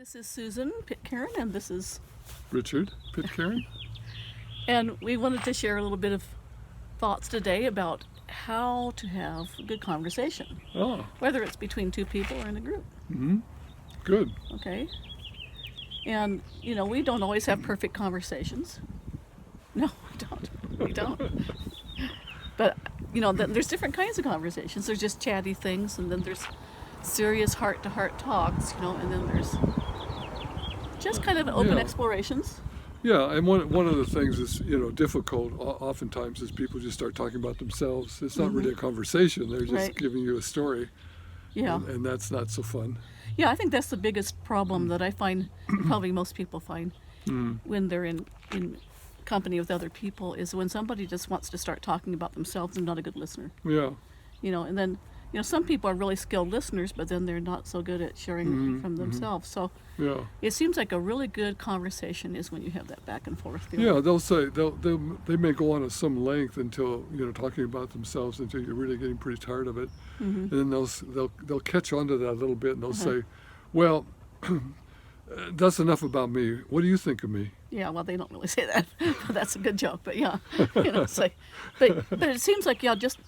This is Susan Pitcairn, and this is Richard Pitcairn. and we wanted to share a little bit of thoughts today about how to have a good conversation, Oh, whether it's between two people or in a group. good. Okay, and we don't always have perfect conversations. No, we don't. But there's different kinds of conversations. There's just chatty things, and then there's serious heart-to-heart talks, and then there's just kind of open Yeah. explorations. Yeah, and one of the things that's difficult oftentimes is people just start talking about themselves. It's not really a conversation. They're just Right. giving you a story, Yeah. and that's not so fun. Yeah, I think that's the biggest problem that I find, probably most people find, when they're in company with other people, is when somebody just wants to start talking about themselves and not a good listener. Yeah, And then, some people are really skilled listeners, but then they're not so good at sharing from themselves. So yeah, it seems like a really good conversation is when you have that back and forth feeling. yeah. They'll say they may go on at some length until talking about themselves until you're really getting pretty tired of it, and then they'll catch on to that a little bit, and they'll say, "Well, that's enough about me. What do you think of me?" Yeah, well, they don't really say that, but that's a good joke. But yeah, it's like, but it seems like just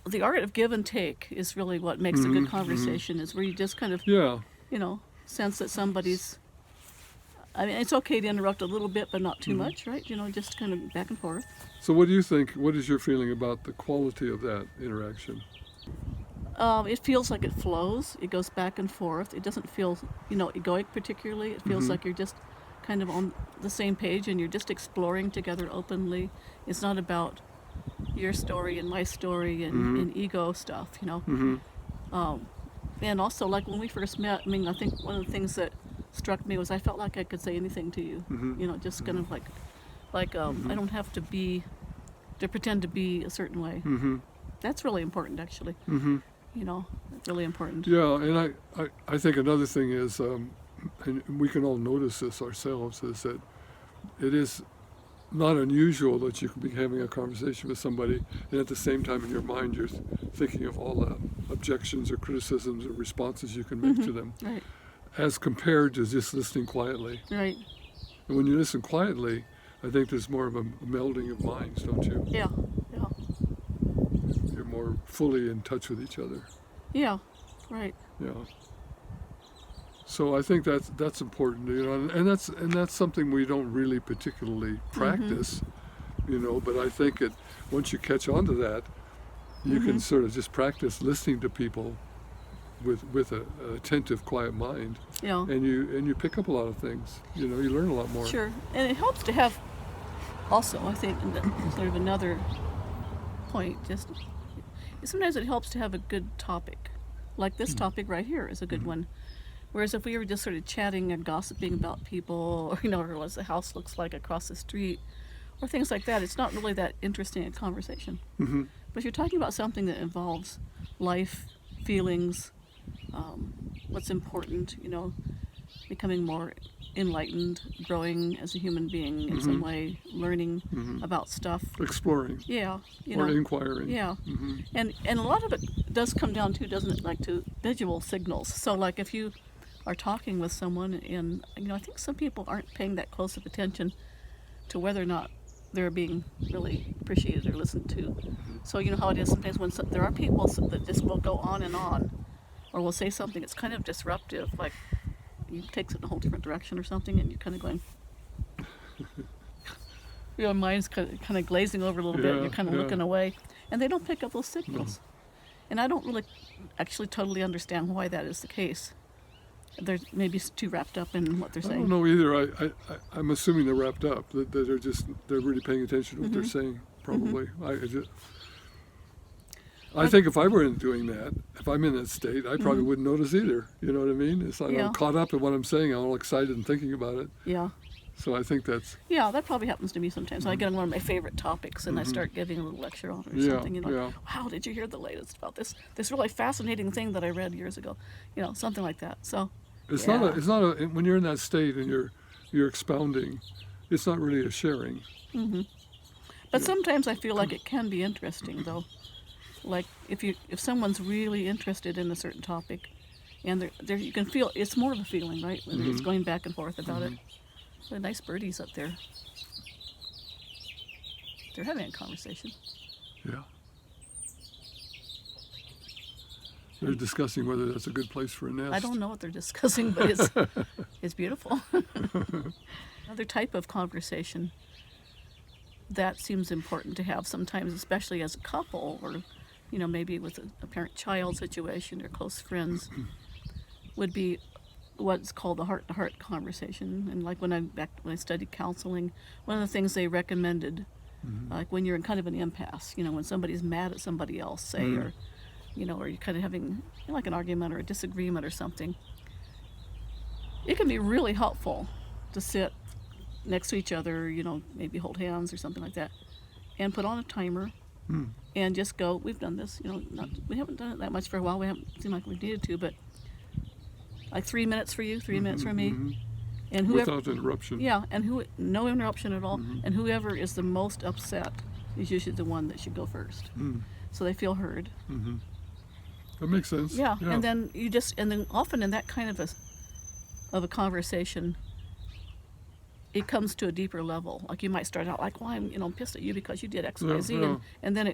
the art of give and take is really what makes a good conversation. Is where you just kind of Yeah. sense that somebody's. I mean, it's okay to interrupt a little bit, but not too much, right? Just kind of back and forth. So what do you think? What is your feeling about the quality of that interaction? It feels like it flows. It goes back and forth. It doesn't feel, egoic particularly. It feels like you're just kind of on the same page and you're just exploring together openly. It's not about your story and my story and ego stuff, And also, like when we first met, I mean, I think one of the things that struck me was I felt like I could say anything to you, just kind of like I don't have to pretend to be a certain way. That's really important, actually. Really important. Yeah, and I think another thing is, and we can all notice this ourselves, is that it is not unusual that you can be having a conversation with somebody and at the same time in your mind you're thinking of all the objections or criticisms or responses you can make to them, Right. as compared to just listening quietly. Right. And when you listen quietly, I think there's more of a melding of minds, don't you? Yeah. Yeah. You're more fully in touch with each other. Yeah. Right. Yeah. So I think that's important, and that's something we don't really particularly practice, But I think once you catch on to that, you can sort of just practice listening to people with an attentive, quiet mind, Yeah. and you pick up a lot of things. You learn a lot more. Sure. And it helps to have, also, I think, sort of another point, sometimes it helps to have a good topic. Like this topic right here is a good one. Whereas if we were just sort of chatting and gossiping about people, or what the house looks like across the street, or things like that, it's not really that interesting a conversation. But if you're talking about something that involves life, feelings, what's important, becoming more enlightened, growing as a human being in some way, learning about stuff. Exploring. Yeah, or inquiring. Yeah, and a lot of it does come down to, doesn't it, like to visual signals. So like if you are talking with someone, and I think some people aren't paying that close of attention to whether or not they're being really appreciated or listened to. So you know how it is sometimes when there are people that just will go on and on, or will say something that's kind of disruptive, like you takes it in a whole different direction or something, and you're kind of going, your mind's kind of glazing over a little bit, and you're kind of looking away, and they don't pick up those signals. And I don't really actually totally understand why that is the case. They're maybe too wrapped up in what they're I saying. don't know either. I'm assuming they're wrapped up, that they're really paying attention to what they're saying, probably. I think if I were doing that, if I'm in that state, I probably wouldn't notice either. You know what I mean? It's like I'm caught up in what I'm saying. I'm all excited and thinking about it. Yeah. So I think that's... Yeah, that probably happens to me sometimes. I get on one of my favorite topics and I start giving a little lecture on it or something. Wow, did you hear the latest about this really fascinating thing that I read years ago? Something like that. So It's not when you're in that state and you're expounding, it's not really a sharing. But sometimes I feel like it can be interesting, though. Like if someone's really interested in a certain topic, and there you can feel it's more of a feeling, right? When it's going back and forth about it. The nice birdies up there. They're having a conversation. Yeah. They're discussing whether that's a good place for a nest. I don't know what they're discussing, but it's beautiful. Another type of conversation that seems important to have sometimes, especially as a couple, or maybe with a parent-child situation or close friends, would be what's called the heart-to-heart conversation. And like when I studied counseling, one of the things they recommended, like when you're in kind of an impasse, when somebody's mad at somebody else, say, or or you're kind of having like an argument or a disagreement or something, it can be really helpful to sit next to each other, maybe hold hands or something like that, and put on a timer and just go, we've done this, we haven't done it that much for a while, we haven't seemed like we've needed to, but like 3 minutes for you, 3 minutes for me, and whoever, without interruption. Yeah, and no interruption at all, and whoever is the most upset is usually the one that should go first, so they feel heard. That makes sense. Yeah, and then often in that kind of a conversation, it comes to a deeper level. Like you might start out like, well, I'm pissed at you because you did X, Y, Z, and then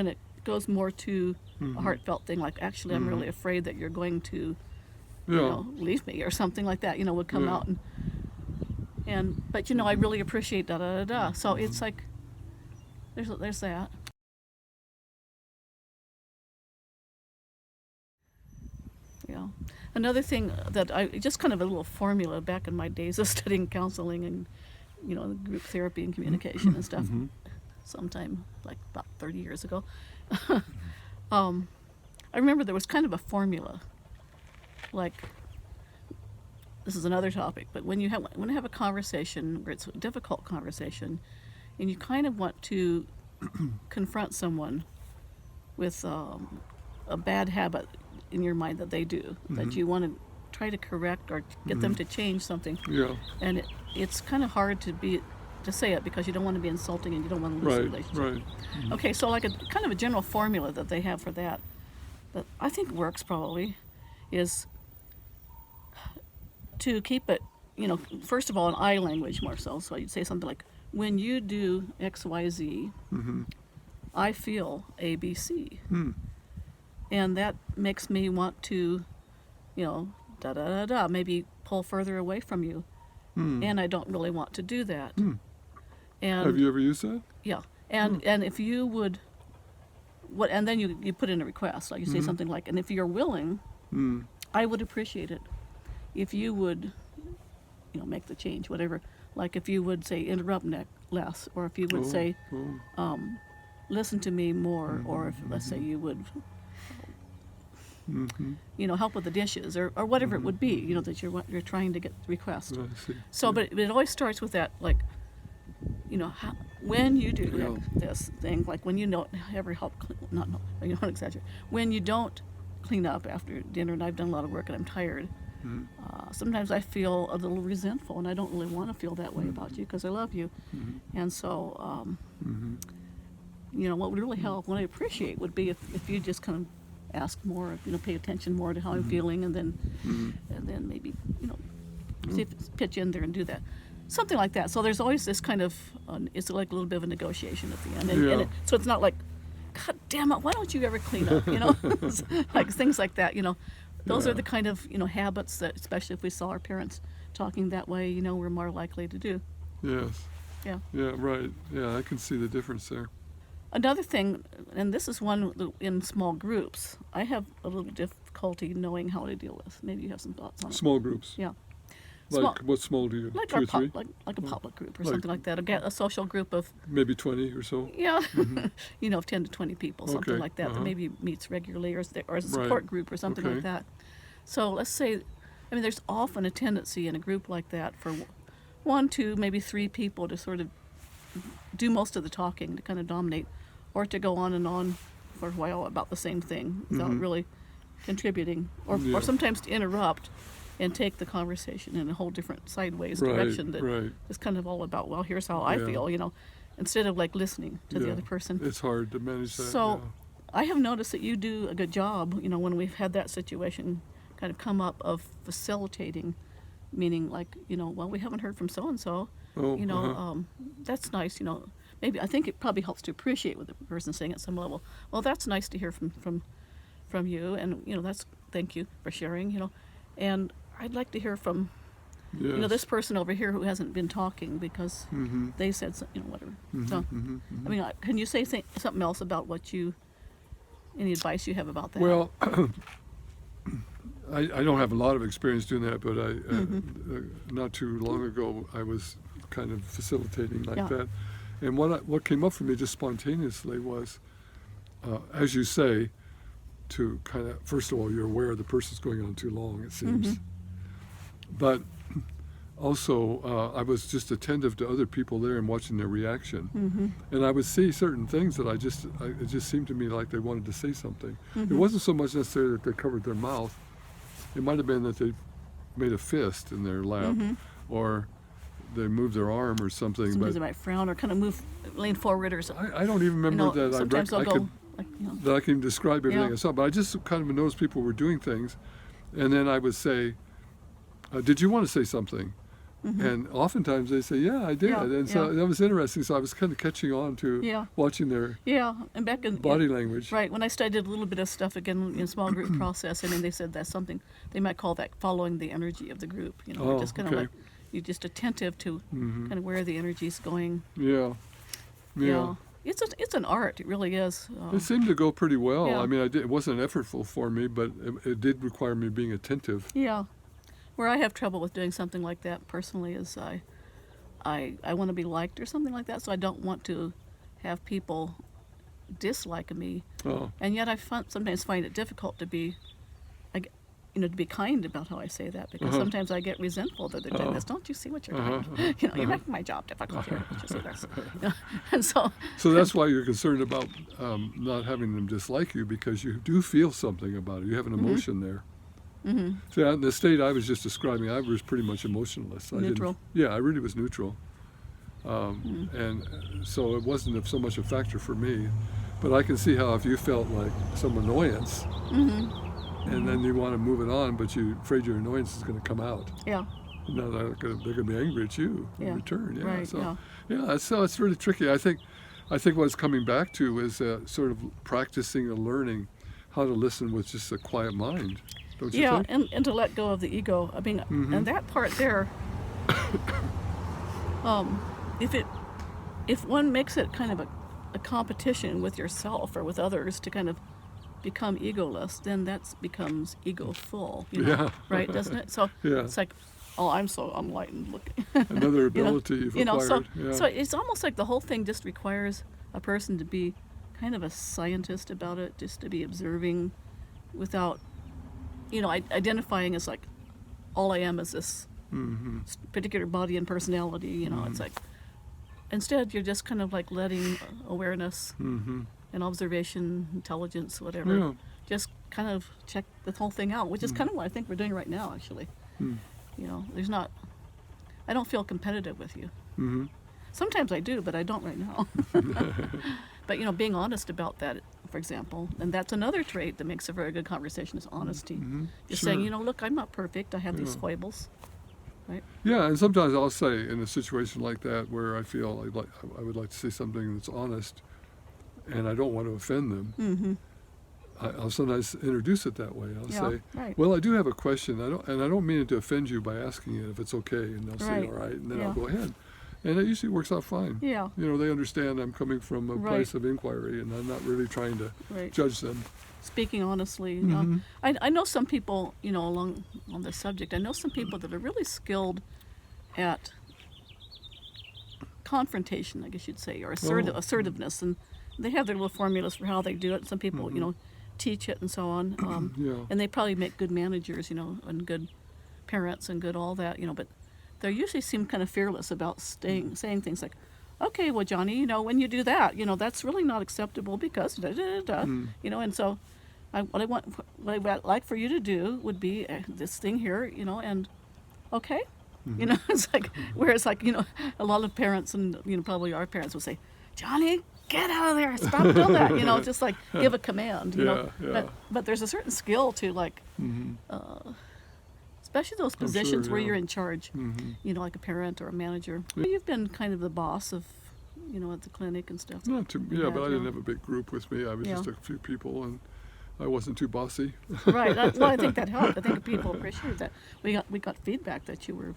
it goes more to a heartfelt thing. Like, actually, I'm really afraid that you're going to, leave me or something like that. Would come out but I really appreciate da da da da. So it's like there's that. Yeah. Another thing that just kind of a little formula back in my days of studying counseling and, group therapy and communication and stuff, sometime like about 30 years ago, I remember there was kind of a formula, like, this is another topic, but when you have a conversation where it's a difficult conversation, and you kind of want to confront someone with a bad habit in your mind that they do, that you want to try to correct or get them to change something. Yeah. And it's kind of hard to say it because you don't want to be insulting and you don't want to lose the relationship. Right. Okay, so like a kind of a general formula that they have for that I think works probably is to keep it, first of all, in I language more so. So you'd say something like, when you do X, Y, Z, I feel A, B, C. And that makes me want to, da da da da, maybe pull further away from you. And I don't really want to do that. And have you ever used that? Yeah. And if you would, and then you put in a request, like you say something like, and if you're willing, I would appreciate it if you would, make the change, whatever. Like if you would say interrupt less, or if you would say, listen to me more, or if, let's say, you would help with the dishes or whatever it would be, that you're trying to get the request. So, but it always starts with that, like, when you do this thing, like when you don't ever help, you don't exaggerate, when you don't clean up after dinner, and I've done a lot of work and I'm tired, sometimes I feel a little resentful, and I don't really want to feel that way about you because I love you. And so, what would really help, what I appreciate would be if you just kind of ask more, pay attention more to how I'm feeling, and then maybe, see if pitch in there and do that. Something like that. So there's always this kind of, it's like a little bit of a negotiation at the end. And so it's not like, God damn it, why don't you ever clean up, like things like that, Those are the kind of, habits that, especially if we saw our parents talking that way, we're more likely to do. Yes. Yeah. Yeah, right. Yeah, I can see the difference there. Another thing, and this is one in small groups, I have a little difficulty knowing how to deal with. Maybe you have some thoughts on it. Small groups? Yeah. Like, what small do you? Like 2 or 3? Like a public group or something like that. A social group of... Maybe 20 or so? Yeah. Of 10 to 20 people, something like that, that maybe meets regularly, or as a support group or something like that. So let's say, there's often a tendency in a group like that for 1, 2, maybe 3 people to sort of do most of the talking, to kind of dominate, or to go on and on for a while about the same thing without really contributing, or sometimes to interrupt and take the conversation in a whole different sideways direction that is kind of all about, well, here's how I feel, instead of like listening to the other person. It's hard to manage that. So I have noticed that you do a good job, when we've had that situation, kind of come up of facilitating, meaning like, well, we haven't heard from so and so. Oh, That's nice. Maybe I think it probably helps to appreciate what the person's saying at some level. Well, that's nice to hear from you, and that's thank you for sharing. And I'd like to hear from yes. this person over here who hasn't been talking because Mm-hmm. they said whatever. Mm-hmm. So Mm-hmm. Mm-hmm. I mean, can you say something else about any advice you have about that? Well, I don't have a lot of experience doing that, but not too long ago I was kind of facilitating like Yeah. that, and what came up for me just spontaneously was, as you say, to kind of, first of all, you're aware the person's going on too long, it seems, but also I was just attentive to other people there and watching their reaction, and I would see certain things that it just seemed to me like they wanted to say something. It wasn't so much necessarily that they covered their mouth. It might have been that they made a fist in their lap, or they moved their arm or something. Sometimes But they might frown or kind of lean forward or something. I don't even remember that Sometimes they'll I go could like, that I can describe everything Yeah. I saw. But I just kind of noticed people were doing things, and then I would say, "Did you want to say something?" And oftentimes they say, "Yeah, I did," Yeah, and so yeah. that was interesting. So I was kind of catching on to Yeah. watching their Yeah, and back in body language. right when I studied a little bit of stuff again in small group process, I mean they said that's something they might call that following the energy of the group. Oh, just kind of okay. like you're just attentive to kind of where the energy's going. Yeah, yeah. It's an art. It really is. It seemed to go pretty well. Yeah. I mean, it wasn't effortful for me, but it did require me being attentive. Yeah, where I have trouble with doing something like that personally is I want to be liked or something like that, so I don't want to have people dislike me. Oh, And yet I sometimes find it difficult to be, to be kind about how I say that, because sometimes I get resentful that they're doing this. Don't you see what you're doing? You're making my job difficult here. Don't you see this? And so. so that's why you're concerned about not having them dislike you, because you do feel something about it. You have an emotion there. See, in the state I was just describing, I was pretty much emotionless. Neutral. I really was neutral. And so it wasn't so much a factor for me. But I can see how if you felt like some annoyance, and then you want to move it on, but you're afraid your annoyance is going to come out. Yeah. No, they're going to be angry at you in Yeah. return. Yeah. Right, So, so it's really tricky. I think what it's coming back to is sort of practicing and learning how to listen with just a quiet mind. Don't you Yeah, think? and to let go of the ego. I mean, and that part there, if one makes it kind of a competition with yourself or with others to kind of become egoless, then that becomes ego-full, Yeah. right, doesn't it? So Yeah. it's like, oh, I'm so enlightened looking. Another ability you've acquired. So it's almost like the whole thing just requires a person to be kind of a scientist about it, just to be observing without, identifying as like, all I am is this particular body and personality, it's like, instead you're just kind of like letting awareness and observation, intelligence, whatever, Yeah. just kind of check the whole thing out, which is kind of what I think we're doing right now, actually. I don't feel competitive with you. Sometimes I do, but I don't right now. But being honest about that, for example, and that's another trait that makes a very good conversation is honesty. Just Sure. saying, look, I'm not perfect. I have these foibles, right? Yeah, and sometimes I'll say in a situation like that where I feel I would like to say something that's honest, and I don't want to offend them. I'll sometimes introduce it that way. I'll say, right. "Well, I do have a question. I don't mean it to offend you by asking it if it's okay." And they'll say, Right. "All right," and then Yeah. I'll go ahead. And it usually works out fine. Yeah. They understand I'm coming from a Right. place of inquiry, and I'm not really trying to Right. judge them. Speaking honestly, I know some people, along on this subject, I know some people that are really skilled at confrontation, I guess you'd say, or assertiveness, and they have their little formulas for how they do it. Some people, teach it and so on, Yeah. and they probably make good managers, and good parents and good all that, but they usually seem kind of fearless about saying things like, okay, well, Johnny, when you do that, that's really not acceptable because da da da, and so what I'd like for you to do would be this thing here, and okay, it's like, whereas like, a lot of parents and, probably our parents will say, Johnny, get out of there, stop doing that, you know, just like give a command, you know. Yeah. But there's a certain skill to like, especially those positions where yeah. you're in charge, you know, like a parent or a manager. You've been kind of the boss of, you know, at the clinic and stuff. Not too, You yeah, had, but I yeah. didn't have a big group with me. I was just a few people, and I wasn't too bossy. Right. Well, I think that helped. I think people appreciated that. We got feedback that you were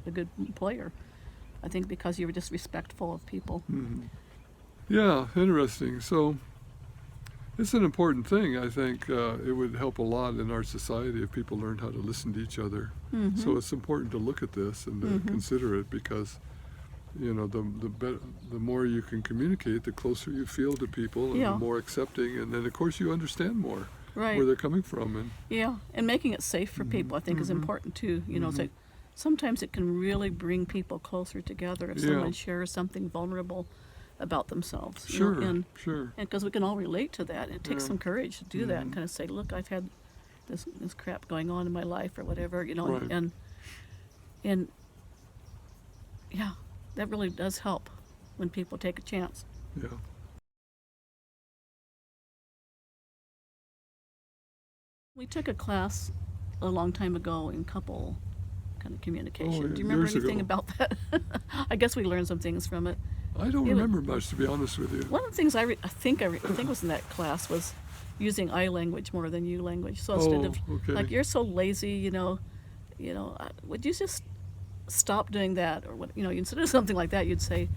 a good player. I think because you were just respectful of people. Yeah, interesting. So it's an important thing. I think it would help a lot in our society if people learned how to listen to each other. So it's important to look at this and to consider it, because you know, the more you can communicate, the closer you feel to people, and the more accepting, and then of course you understand more where they're coming from. And and making it safe for people, I think, is important too. You know, so sometimes it can really bring people closer together if someone shares something vulnerable about themselves. Sure, you know, sure. And because we can all relate to that. It takes some courage to do that and kind of say, look, I've had this crap going on in my life or whatever, you know, and yeah, that really does help when people take a chance. Yeah. We took a class a long time ago in couple kind of communication. Oh, Do you remember years anything ago. about that? I guess we learned some things from it. I don't remember much, to be honest with you. One of the things I think was in that class was using I language more than you language. So instead of like, you're so lazy, you know, would you just stop doing that, or what? You know, instead of something like that, you'd say,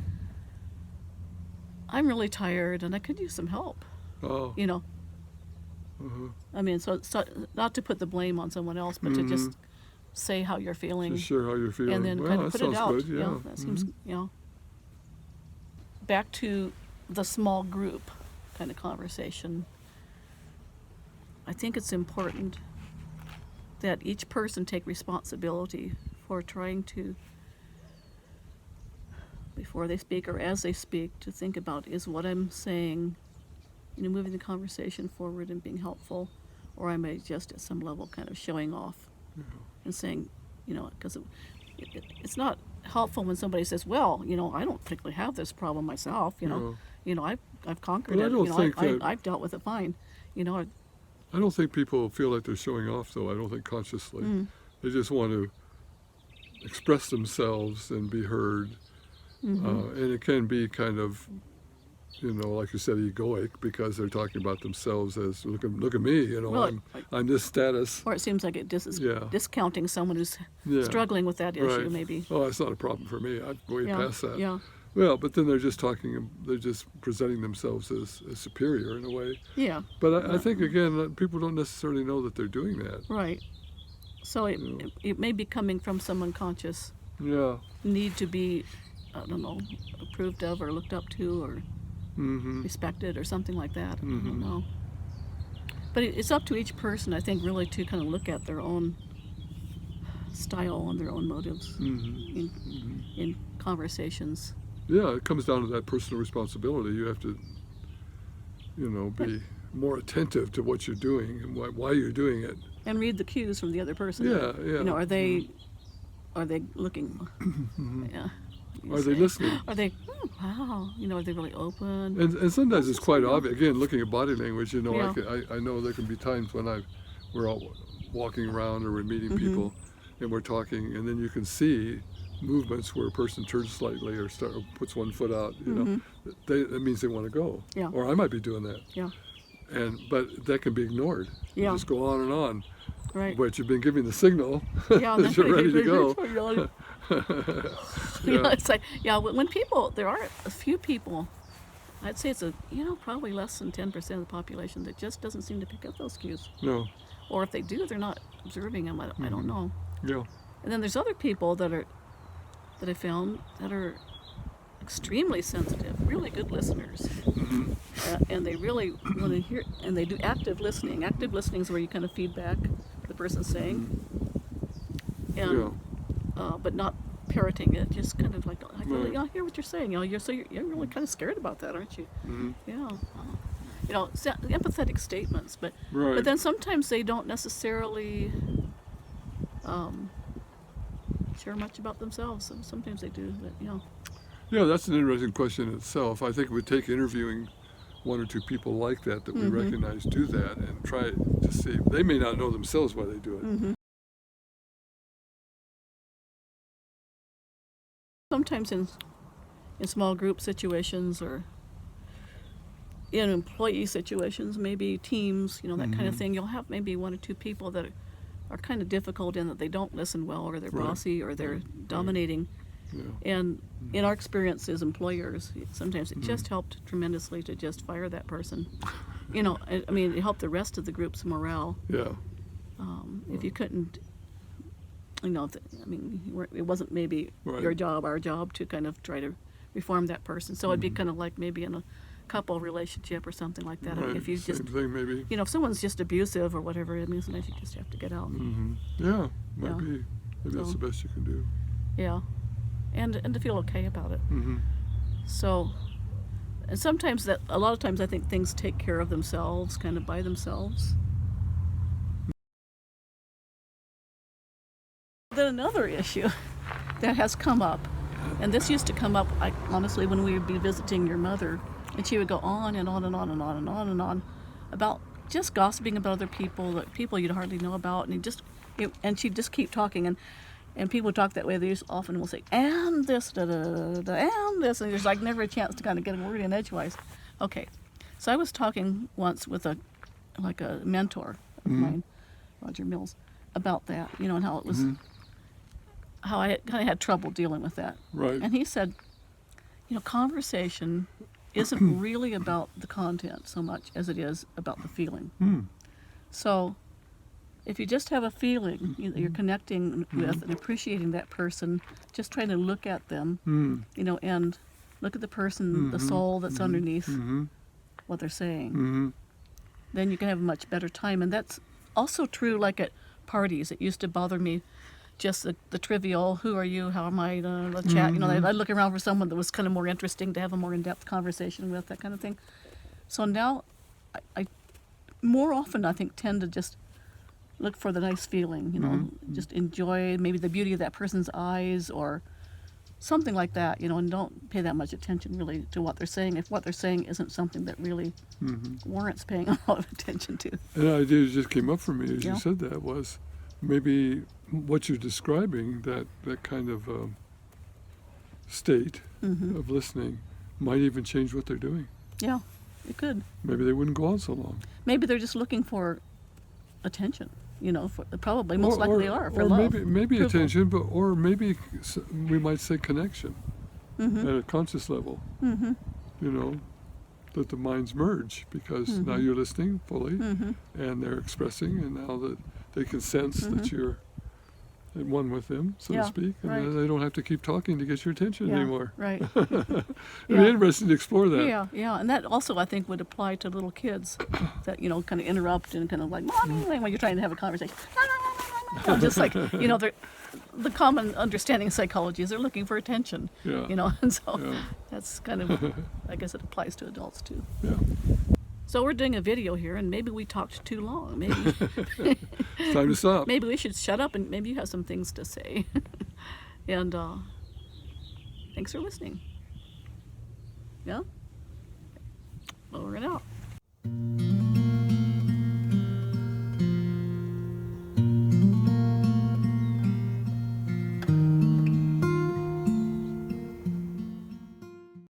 I'm really tired and I could use some help. Oh. You know. I mean, so not to put the blame on someone else, but to just say how you're feeling. Just share how you're feeling. And then well, kind of that put it sounds out. good. Yeah. That seems, you know. Back to the small group kind of conversation. I think it's important that each person take responsibility for trying to, before they speak or as they speak, to think about, is what I'm saying, you know, moving the conversation forward and being helpful, or am I just at some level kind of showing off and saying, you know, because it's not helpful when somebody says, well, you know, I don't particularly have this problem myself, you know, I've conquered But it, I don't think that I've dealt with it fine, you know. I don't think people feel like they're showing off, though. I don't think consciously. They just want to express themselves and be heard. And it can be kind of, you know, like you said, egoic, because they're talking about themselves as, look at me, you know, Well, I'm this status. Or it seems like it is discounting someone who's struggling with that issue, maybe. Oh, that's not a problem for me. I'm way past that. Yeah. Well, but then they're just presenting themselves as superior in a way. Yeah. But I think, again, people don't necessarily know that they're doing that. Right. So it may be coming from some unconscious need to be, I don't know, approved of or looked up to or respected or something like that. I don't know. But it's up to each person, I think, really to kind of look at their own style and their own motives in conversations. Yeah, it comes down to that personal responsibility. You have to, you know, be more attentive to what you're doing and why you're doing it. And read the cues from the other person. Yeah. You know, are they looking? Are they listening? Are they, wow, you know, are they really open? And sometimes it's quite obvious. Again, looking at body language, you know, I know there can be times when we're all walking around or we're meeting people and we're talking, and then you can see movements where a person turns slightly or puts one foot out, you know, that means they want to go. Yeah. Or I might be doing that. Yeah. But that can be ignored. You just go on and on. Right. But you've been giving the signal that you're ready to go. You know, it's like, when people, there are a few people, I'd say it's probably less than 10% of the population that just doesn't seem to pick up those cues. No. Or if they do, they're not observing them. I don't know. Yeah. And then there's other people that I found that are extremely sensitive, really good listeners, and they really want to hear, and they do active listening. Active listening is where you kind of feedback the person's saying, and but not parroting it, just kind of like really, I hear what you're saying. You know, you're really kind of scared about that, aren't you? Yeah. You know, empathetic statements, but then sometimes they don't necessarily share much about themselves. Sometimes they do, but Yeah, that's an interesting question in itself. I think it would take interviewing one or two people like that we recognize do that and try to see. They may not know themselves why they do it. Sometimes in small group situations or in employee situations, maybe teams, that kind of thing, you'll have maybe one or two people that are kind of difficult in that they don't listen well, or they're bossy, or they're dominating. Yeah. And in our experience as employers, sometimes it just helped tremendously to just fire that person. I mean, it helped the rest of the group's morale. Yeah. If you couldn't, it wasn't maybe your job, our job, to kind of try to reform that person. So it'd be kind of like maybe in a couple relationship or something like that. Right. If you Same just, thing, maybe. if someone's just abusive or whatever, sometimes you just have to get out. Yeah, might Yeah. be. Maybe that's the best you can do. Yeah, and to feel okay about it. So, and sometimes a lot of times I think things take care of themselves, kind of by themselves. Then another issue that has come up, and this used to come up, honestly, when we would be visiting your mother, and she would go on and on and on and on and on and on about just gossiping about other people, like people you'd hardly know about, and she'd just keep talking, and people talk that way. They just often will say, and this, da da da da, and this, and there's like never a chance to kind of get a word in edgewise. Okay, so I was talking once with a mentor of mine, Roger Mills, about that, and how it was, how I kind of had trouble dealing with that. Right. And he said, conversation isn't really about the content so much as it is about the feeling. So if you just have a feeling that you're connecting with and appreciating that person, just trying to look at them, and look at the person, the soul that's underneath what they're saying, then you can have a much better time. And that's also true like at parties. It used to bother me just the trivial, who are you, how am I, the chat, I'd look around for someone that was kind of more interesting to have a more in-depth conversation with, that kind of thing. So now I more often, I think, tend to just look for the nice feeling, just enjoy maybe the beauty of that person's eyes or something like that, and don't pay that much attention really to what they're saying if what they're saying isn't something that really warrants paying a lot of attention to. An idea that just came up for me as you said that was maybe what you're describing, that kind of state of listening, might even change what they're doing. Yeah, it could. Maybe they wouldn't go on so long. Maybe they're just looking for attention, probably most likely they are for or love. maybe approval. attention, or maybe we might say connection at a conscious level. That the minds merge because now you're listening fully and they're expressing, and now that they can sense that you're at one with them, so to speak, and then they don't have to keep talking to get your attention anymore. Right. It'd be interesting to explore that. Yeah, and that also I think would apply to little kids that kind of interrupt and kind of like mommy when you're trying to have a conversation. Just like the common understanding of psychology is they're looking for attention. Yeah. And so that's kind of, I guess it applies to adults too. Yeah. So we're doing a video here, and maybe we talked too long. Maybe It's time to stop. maybe we should shut up, and maybe you have some things to say. And thanks for listening. Yeah? Over and out.